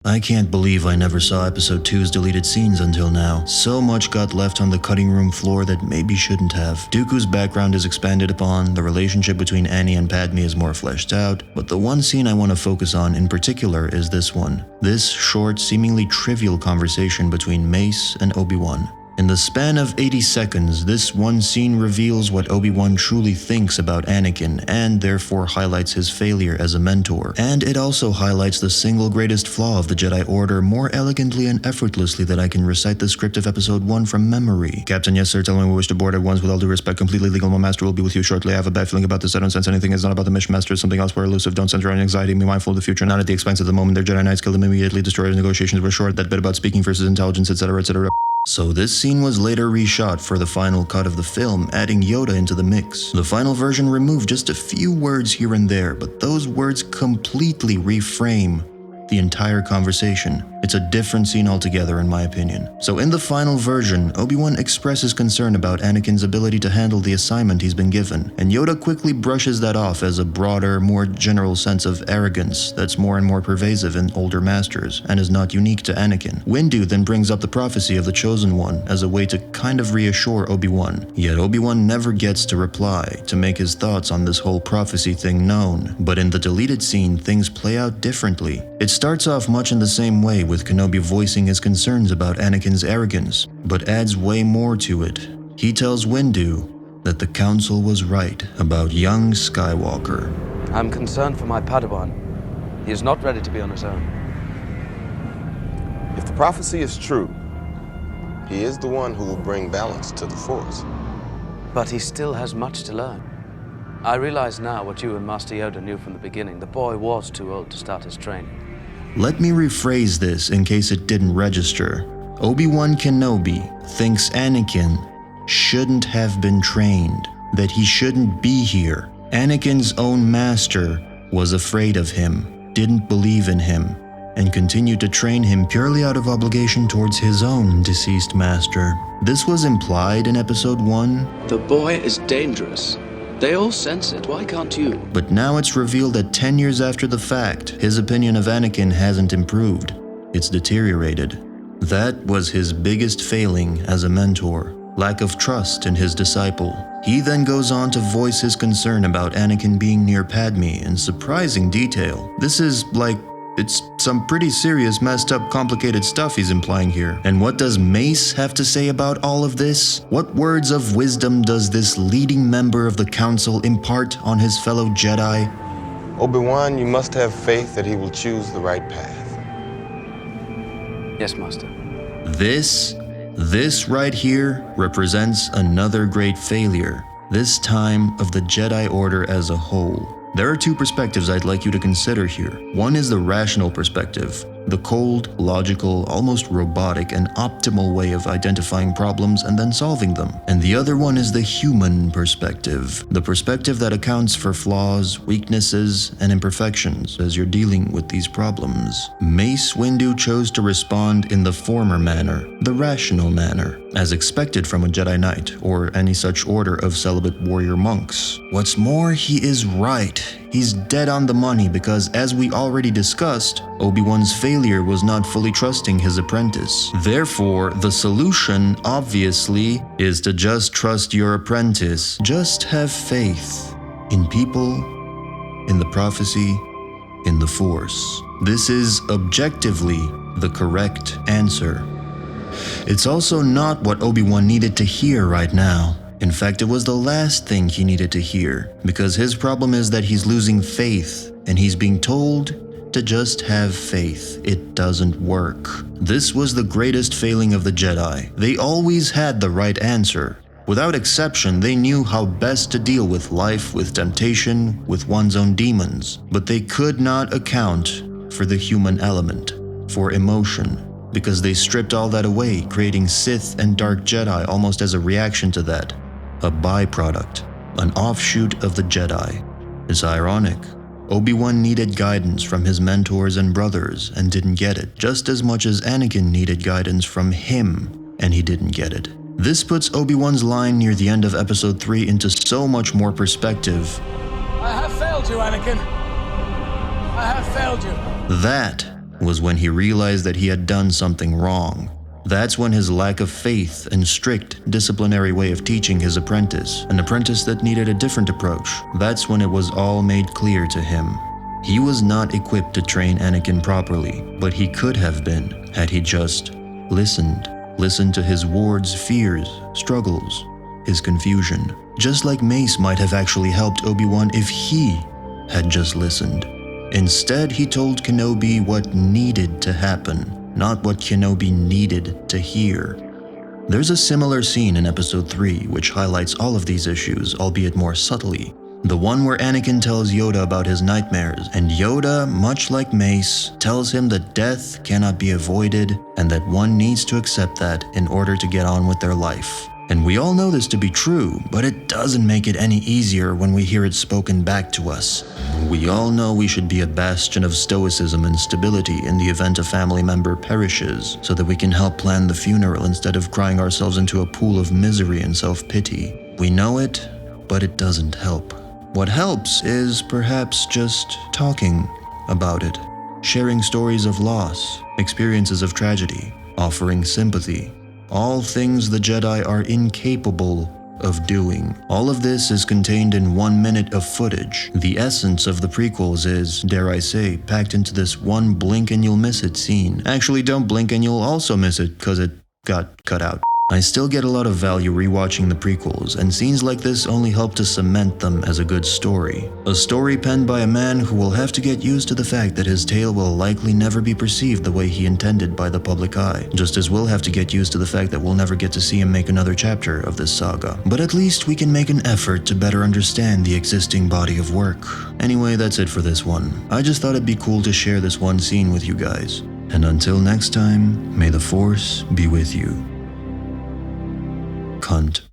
I can't believe I never saw episode 2's deleted scenes until now. So much got left on the cutting room floor that maybe shouldn't have. Dooku's background is expanded upon, the relationship between Annie and Padme is more fleshed out, but the one scene I want to focus on in particular is this one. This short, seemingly trivial conversation between Mace and Obi-Wan. In the span of 80 seconds, this one scene reveals what Obi-Wan truly thinks about Anakin and therefore highlights his failure as a mentor. And it also highlights the single greatest flaw of the Jedi Order more elegantly and effortlessly than I can recite the script of episode 1 from memory. Captain, yes sir, tell me we wish to board at once with all due respect. Completely legal, my master will be with you shortly. I have a bad feeling about this. I don't sense anything. It's not about the mission master. It's something else. We're elusive. Don't center any anxiety. Be mindful of the future. Not at the expense of the moment. Their Jedi Knights killed them immediately. Destroyers negotiations were short. That bit about speaking versus intelligence, etc., etc. So this scene was later reshot for the final cut of the film, adding Yoda into the mix. The final version removed just a few words here and there, but those words completely reframe the entire conversation. It's a different scene altogether in my opinion. So in the final version, Obi-Wan expresses concern about Anakin's ability to handle the assignment he's been given, and Yoda quickly brushes that off as a broader, more general sense of arrogance that's more and more pervasive in older masters, and is not unique to Anakin. Windu then brings up the prophecy of the Chosen One as a way to kind of reassure Obi-Wan, yet Obi-Wan never gets to reply to make his thoughts on this whole prophecy thing known. But in the deleted scene, things play out differently. It starts off much in the same way, with Kenobi voicing his concerns about Anakin's arrogance, but adds way more to it. He tells Windu that the Council was right about young Skywalker. I'm concerned for my Padawan. He is not ready to be on his own. If the prophecy is true, he is the one who will bring balance to the Force. But he still has much to learn. I realize now what you and Master Yoda knew from the beginning. The boy was too old to start his training. Let me rephrase this in case it didn't register. Obi-Wan Kenobi thinks Anakin shouldn't have been trained, that he shouldn't be here. Anakin's own master was afraid of him, didn't believe in him, and continued to train him purely out of obligation towards his own deceased master. This was implied in episode 1. The boy is dangerous. They all sense it, why can't you? But now it's revealed that 10 years after the fact, his opinion of Anakin hasn't improved. It's deteriorated. That was his biggest failing as a mentor, lack of trust in his disciple. He then goes on to voice his concern about Anakin being near Padme in surprising detail. This is it's some pretty serious, messed up, complicated stuff he's implying here. And what does Mace have to say about all of this? What words of wisdom does this leading member of the Council impart on his fellow Jedi? Obi-Wan, you must have faith that he will choose the right path. Yes, Master. This right here represents another great failure, this time of the Jedi Order as a whole. There are two perspectives I'd like you to consider here. One is the rational perspective, the cold, logical, almost robotic and optimal way of identifying problems and then solving them. And the other one is the human perspective, the perspective that accounts for flaws, weaknesses, and imperfections as you're dealing with these problems. Mace Windu chose to respond in the former manner, the rational manner, as expected from a Jedi Knight or any such order of celibate warrior monks. What's more, he is right. He's dead on the money because, as we already discussed, Obi-Wan's failure was not fully trusting his apprentice. Therefore, the solution, obviously, is to just trust your apprentice. Just have faith in people, in the prophecy, in the Force. This is objectively the correct answer. It's also not what Obi-Wan needed to hear right now. In fact, it was the last thing he needed to hear, because his problem is that he's losing faith, and he's being told to just have faith. It doesn't work. This was the greatest failing of the Jedi. They always had the right answer. Without exception, they knew how best to deal with life, with temptation, with one's own demons, but they could not account for the human element, for emotion, because they stripped all that away, creating Sith and Dark Jedi almost as a reaction to that. A byproduct, an offshoot of the Jedi. It's ironic. Obi-Wan needed guidance from his mentors and brothers and didn't get it, just as much as Anakin needed guidance from him and he didn't get it. This puts Obi-Wan's line near the end of episode 3 into so much more perspective. I have failed you, Anakin. I have failed you. That was when he realized that he had done something wrong. That's when his lack of faith and strict disciplinary way of teaching his apprentice, an apprentice that needed a different approach, that's when it was all made clear to him. He was not equipped to train Anakin properly, but he could have been had he just listened. Listened to his ward's fears, struggles, his confusion. Just like Mace might have actually helped Obi-Wan if he had just listened. Instead, he told Kenobi what needed to happen, not what Kenobi needed to hear. There's a similar scene in Episode 3 which highlights all of these issues, albeit more subtly. The one where Anakin tells Yoda about his nightmares, and Yoda, much like Mace, tells him that death cannot be avoided and that one needs to accept that in order to get on with their life. And we all know this to be true, but it doesn't make it any easier when we hear it spoken back to us. We all know we should be a bastion of stoicism and stability in the event a family member perishes, so that we can help plan the funeral instead of crying ourselves into a pool of misery and self-pity. We know it, but it doesn't help. What helps is perhaps just talking about it, sharing stories of loss, experiences of tragedy, offering sympathy. All things the Jedi are incapable of doing. All of this is contained in 1 minute of footage. The essence of the prequels is, dare I say, packed into this one blink and you'll miss it scene. Actually, don't blink and you'll also miss it, cause it got cut out. I still get a lot of value rewatching the prequels, and scenes like this only help to cement them as a good story. A story penned by a man who will have to get used to the fact that his tale will likely never be perceived the way he intended by the public eye, just as we'll have to get used to the fact that we'll never get to see him make another chapter of this saga. But at least we can make an effort to better understand the existing body of work. Anyway, that's it for this one. I just thought it'd be cool to share this one scene with you guys. And until next time, may the Force be with you. Cunt.